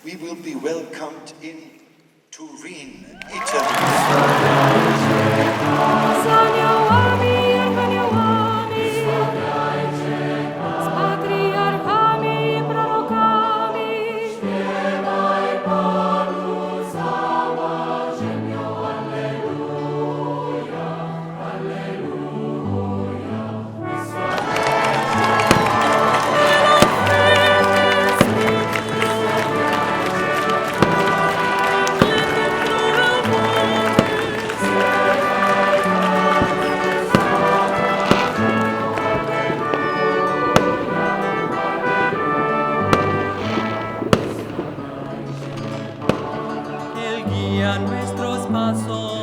we will be welcomed in Turin, Italy. Z aniołami i archaniołami, z patriarchami i prorokami, śpiewaj Panu cała ziemio, alleluja, alleluja. Él guía nuestros pasos.